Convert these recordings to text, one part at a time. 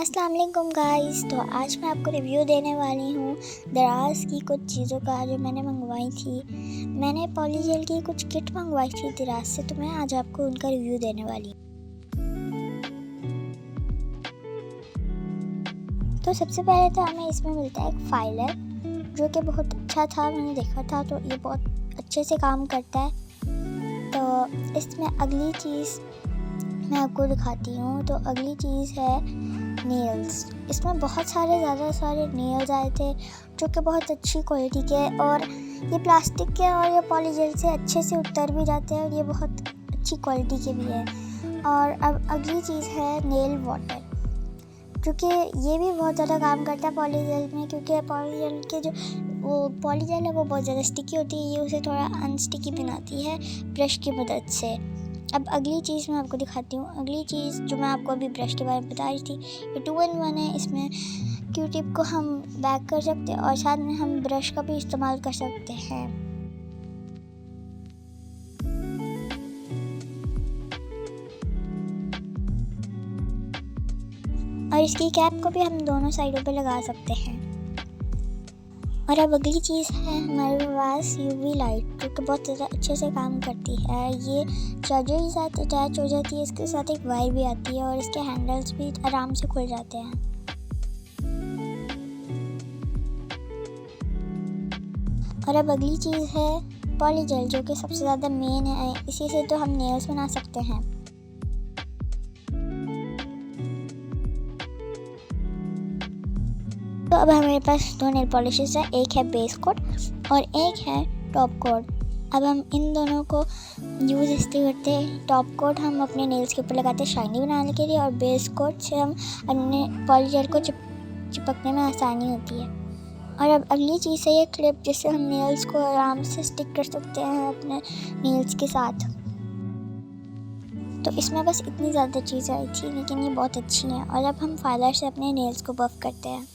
अस्सलाम वालेकुम गाइस। तो आज मैं आपको रिव्यू देने वाली हूँ दराज की कुछ चीज़ों का जो मैंने मंगवाई थी। मैंने पॉलीजेल की कुछ किट मंगवाई थी दराज से, तो मैं आज आपको उनका रिव्यू देने वाली हूँ। तो सबसे पहले तो हमें इसमें मिलता है एक फाइलर जो कि बहुत अच्छा था, मैंने देखा था तो ये बहुत अच्छे से काम करता है। तो इसमें अगली चीज़ मैं आपको दिखाती हूँ। तो अगली चीज़ है नेल्स। इसमें बहुत ज़्यादा सारे नेल्स आए थे जो कि बहुत अच्छी क्वालिटी के, और ये प्लास्टिक के और ये पॉलीजेल से अच्छे से उतर भी जाते हैं और ये बहुत अच्छी क्वालिटी के भी है। और अब अगली चीज़ है नेल वाटर, क्योंकि ये भी बहुत ज़्यादा काम करता है पॉलीजेल में, क्योंकि पॉलीजेल के जो वो पॉलीजेल है वो बहुत ज़्यादा स्टिकी होती है, ये उसे थोड़ा अनस्टिकी बनाती है ब्रश की मदद से। अब अगली चीज़ मैं आपको दिखाती हूँ। अगली चीज़ जो मैं आपको अभी ब्रश के बारे में बता रही थी, ये 2-in-1 है। इसमें क्यू टिप को हम बैक कर सकते हैं और साथ में हम ब्रश का भी इस्तेमाल कर सकते हैं। और इसकी कैप को भी हम दोनों साइडों पे लगा सकते हैं। और अब अगली चीज़ है हमारे पास यूवी लाइट, जो कि बहुत ज़्यादा अच्छे से काम करती है। ये चार्जर के साथ अटैच हो जाती है, इसके साथ एक वायर भी आती है और इसके हैंडल्स भी आराम से खुल जाते हैं। और अब अगली चीज़ है पॉलीजेल, जो कि सबसे ज़्यादा मेन है। इसी से तो हम नेल्स बना सकते हैं। तो अब हमारे पास दो नेल पॉलिशेस हैं, एक है बेस कोट और एक है टॉप कोट। अब हम इन दोनों को यूज़ इसलिए करते हैं, टॉप कोट हम अपने नेल्स के ऊपर लगाते हैं शाइनी बनाने के लिए, और बेस कोट से हम अपने पॉलीजेल को चिपकने में आसानी होती है। और अब अगली चीज़ है ये क्लिप, जिससे हम नेल्स को आराम से स्टिक कर सकते हैं अपने नेल्स के साथ। तो इसमें बस इतनी ज़्यादा चीज़ें आई थी, लेकिन ये बहुत अच्छी हैं। और अब हम फाइलर से अपने नेल्स को बफ करते हैं।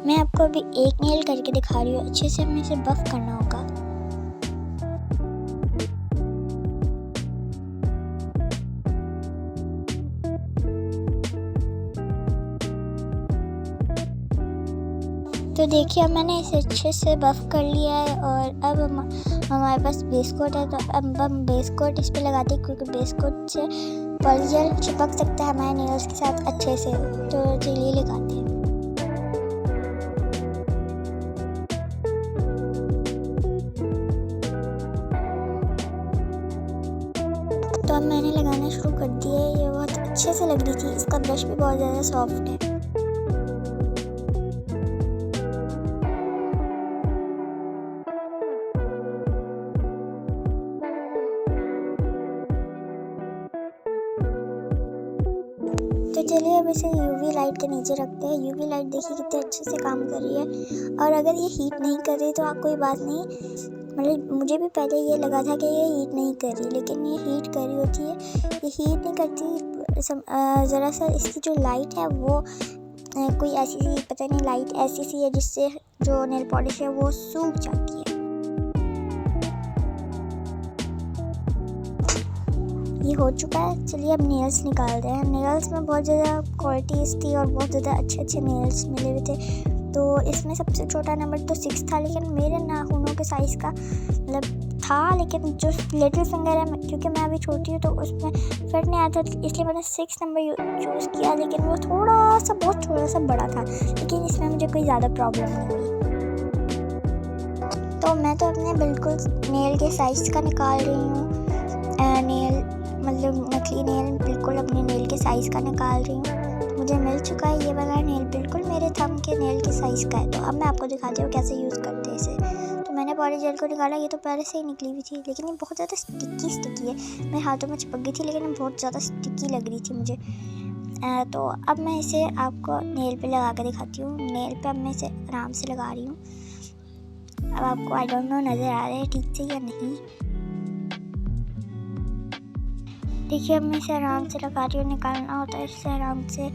मैं आपको अभी एक नेल करके दिखा रही हूँ, अच्छे से हमें इसे बफ करना होगा। तो देखिए अब मैंने इसे अच्छे से बफ कर लिया है। और अब हमारे पास बेस कोट है, तो अब हम बेस कोट इस पर लगाते हैं, क्योंकि बेस कोट से पॉलीजेल चिपक सकता है हमारे नेल्स के साथ अच्छे से। तो चलिए लगाते हैं। तो अब मैंने लगाना शुरू कर दिया है। ये बहुत अच्छे से लग रही थी, इसका ब्रश भी बहुत ज़्यादा सॉफ्ट है। तो चलिए अब इसे यूवी लाइट के नीचे रखते हैं। यूवी लाइट देखिए कितने अच्छे से काम कर रही है। और अगर ये हीट नहीं कर रही तो आप कोई बात नहीं, मतलब मुझे भी पहले ये लगा था कि ये हीट नहीं कर रही, लेकिन ये हीट कर रही होती है। ये हीट नहीं करती, ज़रा सा इसकी जो लाइट है वो कोई ऐसी सी, पता नहीं लाइट ऐसी सी है जिससे जो नेल पॉलिश है वो सूख जाती है। ये हो चुका है। चलिए अब नेल्स निकालते हैं। नेल्स में बहुत ज़्यादा क्वालिटीज़ थी और बहुत ज़्यादा अच्छे नेल्स मिले हुए थे। तो इसमें सबसे छोटा नंबर तो 6 था, लेकिन मेरे नाखूनों के साइज़ का मतलब था, लेकिन जो लिटिल फिंगर है, क्योंकि मैं अभी छोटी हूँ तो उसमें फिट नहीं आता, इसलिए मैंने 6 नंबर चूज़ किया। लेकिन वो बहुत थोड़ा सा बड़ा था, लेकिन इसमें मुझे कोई ज़्यादा प्रॉब्लम नहीं हुई। तो मैं तो अपने बिल्कुल नेल के साइज़ का निकाल रही हूँ। नेल मतलब नकली नेल बिल्कुल अपने नेल के साइज़ का निकाल रही हूँ। मुझे मिल चुका है ये वाला नेल, बिल्कुल मेरे थंब के नेल के साइज़ का है। तो अब मैं आपको दिखाती हूँ कैसे यूज़ करते हैं इसे। तो मैंने पॉलीजेल को निकाला, ये तो पहले से ही निकली हुई थी, लेकिन ये बहुत ज़्यादा स्टिकी है। मेरे हाथों में चिपक गई थी, लेकिन बहुत ज़्यादा स्टिकी लग रही थी मुझे। तो अब मैं इसे आपको नेल पे लगा कर दिखाती हूँ। नेल पे अब मैं इसे आराम से लगा रही हूँ। अब आपको आई डोंट नो नज़र आ रहा है ठीक से या नहीं। देखिए अब मैं इसे आराम से लगा रही हूँ, निकालना होता है इससे आराम से।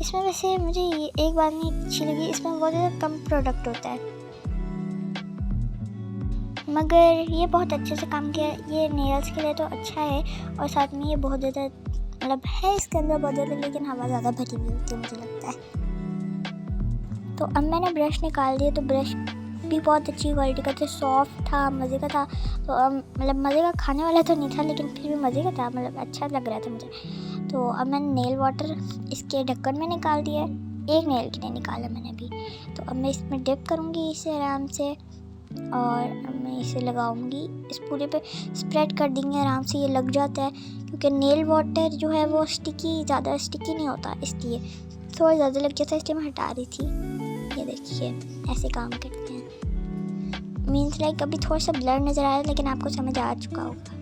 इसमें वैसे मुझे ये एक बात नहीं अच्छी लगी, इसमें बहुत ज़्यादा कम प्रोडक्ट होता है, मगर ये बहुत अच्छे से काम किया। ये नेल्स के लिए तो अच्छा है, और साथ में ये बहुत ज़्यादा मतलब है इसके अंदर बहुत ज़्यादा, लेकिन हवा ज़्यादा भरी हुई होती है मुझे लगता है। तो अब मैंने ब्रश निकाल दिया, तो ब्रश भी बहुत अच्छी क्वालिटी का था, सॉफ्ट था, मज़े का था। तो मतलब मज़े का खाने वाला तो नहीं था, लेकिन फिर भी मज़े का था, मतलब अच्छा लग रहा था मुझे। तो अब मैंने नेल वाटर इसके ढक्कन में निकाल दिया, एक नेल के लिए निकाला मैंने अभी। तो अब मैं इसमें डिप करूँगी इसे आराम से, और मैं इसे लगाऊंगी, इस पूरे पे स्प्रेड कर देंगे आराम से। ये लग जाता है क्योंकि नेल वाटर जो है वो ज़्यादा स्टिकी नहीं होता, इसलिए थोड़ा ज़्यादा लग जाता है, इसलिए मैं हटा रही थी। ये देखिए ऐसे काम करते हैं। मीन्स लाइक अभी थोड़ा सा ब्लर नज़र आ रहा है, लेकिन आपको समझ आ चुका होगा।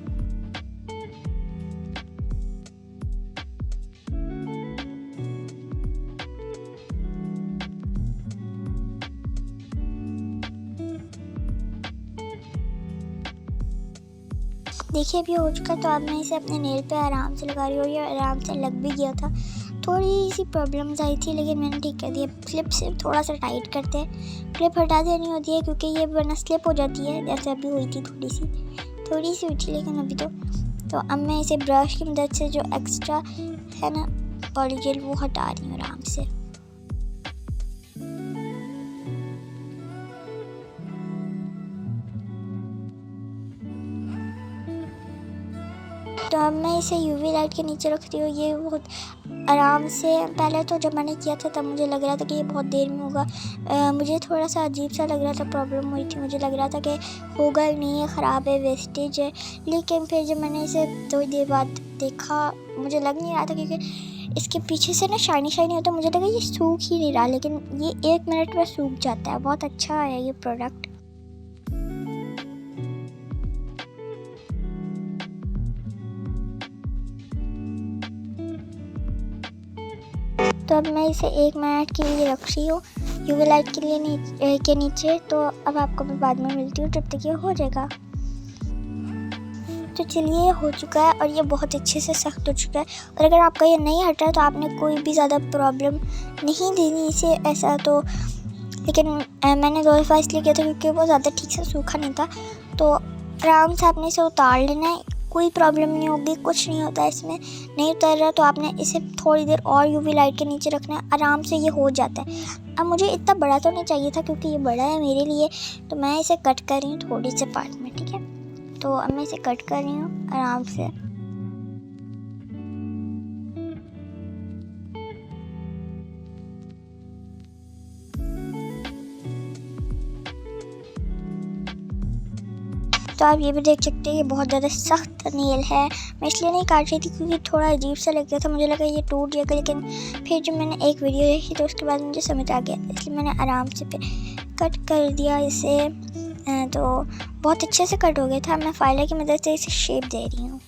देखिए अभी हो चुका है। तो अब मैं इसे अपने नेल पे आराम से लगा रही हूँ, ये आराम से लग भी गया था। थोड़ी सी प्रॉब्लम्स आई थी, लेकिन मैंने ठीक कर दिया। क्लिप से थोड़ा सा टाइट करते हैं, क्लिप हटा देनी होती है क्योंकि ये वरना स्लिप हो जाती है, जैसे अभी हुई थी थोड़ी सी हुई थी, लेकिन अभी तो अब मैं इसे ब्रश की मदद से जो एक्स्ट्रा है ना पॉलीजेल वो हटा रही हूँ आराम से। तो अब मैं इसे यूवी लाइट के नीचे रखती हूँ। ये बहुत आराम से, पहले तो जब मैंने किया था तब मुझे लग रहा था कि ये बहुत देर में होगा, मुझे थोड़ा सा अजीब सा लग रहा था, प्रॉब्लम हुई थी, मुझे लग रहा था कि होगा ही नहीं, है ख़राब है, वेस्टेज है। लेकिन फिर जब मैंने इसे थोड़ी देर बाद देखा, मुझे लग नहीं रहा था, क्योंकि इसके पीछे से ना शाइनी शाइनी होता है, मुझे लगा ये सूख ही नहीं रहा, लेकिन ये 1 मिनट में सूख जाता है। बहुत अच्छा है ये प्रोडक्ट। तो अब मैं इसे 1 मिनट के लिए रख रही हूँ यूवी लाइट के लिए के नीचे। तो अब आपको मैं बाद में मिलती हूँ, जब तक ये हो जाएगा। तो चलिए ये हो चुका है, और ये बहुत अच्छे से सख्त हो चुका है। और अगर आपका ये नहीं हट रहा है तो आपने कोई भी ज़्यादा प्रॉब्लम नहीं देनी इसे ऐसा। तो लेकिन मैंने 2 दफ़ा इसलिए किया था क्योंकि वो ज़्यादा ठीक से सूखा नहीं था। तो आराम से आपने इसे उतार लेना है, कोई प्रॉब्लम नहीं होगी, कुछ नहीं होता है इसमें। नहीं उतर रहा तो आपने इसे थोड़ी देर और यूवी लाइट के नीचे रखना है, आराम से ये हो जाता है। अब मुझे इतना बड़ा तो नहीं चाहिए था क्योंकि ये बड़ा है मेरे लिए, तो मैं इसे कट कर रही हूँ थोड़े से पार्ट में, ठीक है। तो अब मैं इसे कट कर रही हूँ आराम से। तो आप ये भी देख सकते हैं ये बहुत ज़्यादा सख्त नेल है। मैं इसलिए नहीं काट रही थी क्योंकि थोड़ा अजीब सा लग गया था, मुझे लगा ये टूट जाएगा, लेकिन फिर जब मैंने एक वीडियो देखी तो उसके बाद मुझे समझ आ गया, इसलिए मैंने आराम से फिर कट कर दिया इसे। तो बहुत अच्छे से कट हो गया था। मैं फाइलर की मदद से इसे शेप दे रही हूँ।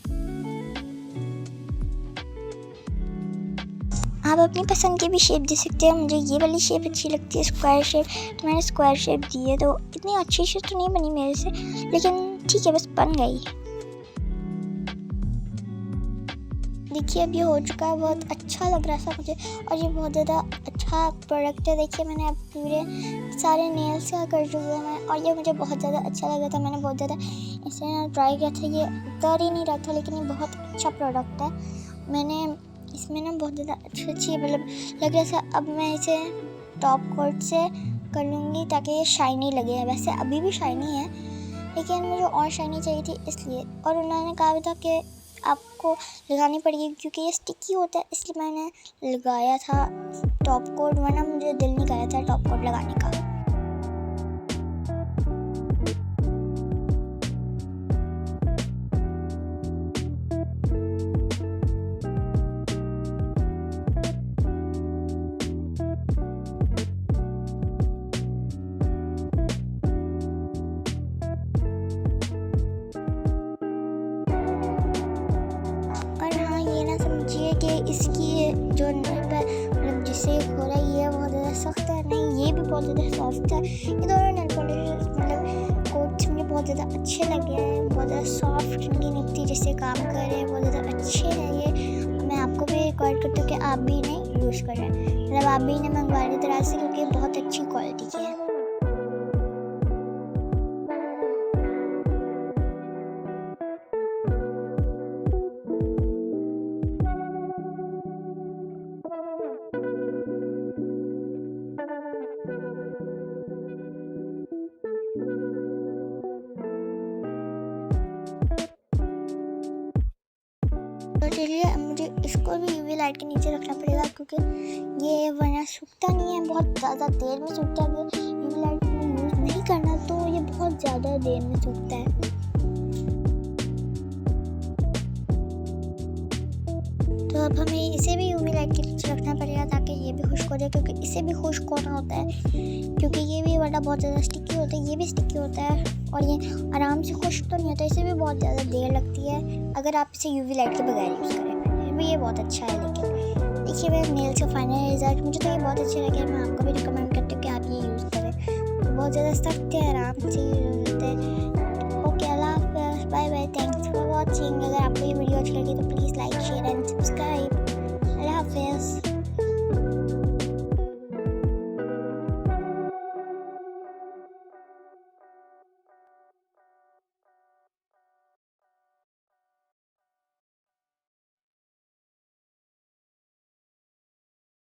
आप अपनी पसंद की भी शेप दे सकते हैं। मुझे ये वाली शेप अच्छी लगती है, स्क्वायर शेप, तो मैंने स्क्वायर शेप दी है। तो इतनी अच्छी शेप तो नहीं बनी मेरे से, लेकिन ठीक है, बस बन गई। देखिए अब ये हो चुका है, बहुत अच्छा लग रहा था मुझे, और ये बहुत ज़्यादा अच्छा प्रोडक्ट है। देखिए मैंने अब पूरे सारे नेल्स का कर चुका है मैं, और ये मुझे बहुत ज़्यादा अच्छा लगा था। मैंने बहुत ज़्यादा इसे ट्राई किया था, ये कर ही नहीं रहा था, लेकिन ये बहुत अच्छा प्रोडक्ट है। मैंने इसमें ना बहुत ज़्यादा अच्छी मतलब लग रहा था। अब मैं इसे टॉप कोट से कर लूँगी ताकि ये शाइनी लगे। वैसे अभी भी शाइनी है, लेकिन मुझे और शाइनी चाहिए थी इसलिए। और उन्होंने कहा था कि आपको लगानी पड़ेगी क्योंकि ये स्टिकी होता है, इसलिए मैंने लगाया था टॉप कोट, वरना मुझे दिल नहीं कर रहा था टॉप कोट लगाने का। कि इसकी जो नट है मतलब जिससे खोला ये बहुत ज़्यादा सख्त है, नहीं ये भी बहुत ज़्यादा सॉफ्ट है। ये दोनों नेल पॉलिश मतलब कोट्स मुझे बहुत ज़्यादा अच्छे लगे हैं, बहुत ज़्यादा सॉफ्ट इनकी निकती जिससे काम कर रहे हैं, बहुत ज़्यादा अच्छे हैं ये। मैं आपको भी रिकॉर्ड करती हूँ कि आप भी इन्हें यूज़ करें, मतलब आप भी इन्हें मंगवा लें तरह से, क्योंकि बहुत अच्छी क्वालिटी के हैं। लाइट के नीचे रखना पड़ेगा, क्योंकि ये वरना सूखता नहीं है, बहुत ज़्यादा देर में सूखता है। अगर यूवी लाइट यूज़ नहीं करना तो ये बहुत ज़्यादा देर में सूखता है। तो अब हमें इसे भी यूवी लाइट के नीचे रखना पड़ेगा ताकि ये भी खुश्क हो जाए, क्योंकि इसे भी खुश्क होना होता है, क्योंकि ये भी वरना बहुत ज़्यादा स्टिकी होता है, ये भी स्टिकी होता है और ये आराम से खुश्क तो नहीं होता, इसे भी बहुत ज़्यादा देर लगती है अगर आप इसे यूवी लाइट के बगैर यूज़ करें। फिर भी ये बहुत अच्छा है। लेकिन देखिए मेरे नेल्स का फाइनल रिजल्ट, मुझे तो ये बहुत अच्छे लगे। मैं आपको भी रिकमेंड करती हूँ कि आप ये यूज़ करें। बहुत ज़्यादा सख्त है, आराम से यूज़ होते हैं। ओके, अल्लाह हाफ़िज़, bye bye, thanks for watching. अगर आपको ये वीडियो अच्छी लगी तो please like, share and subscribe. अल्लाह हाफ़िज़।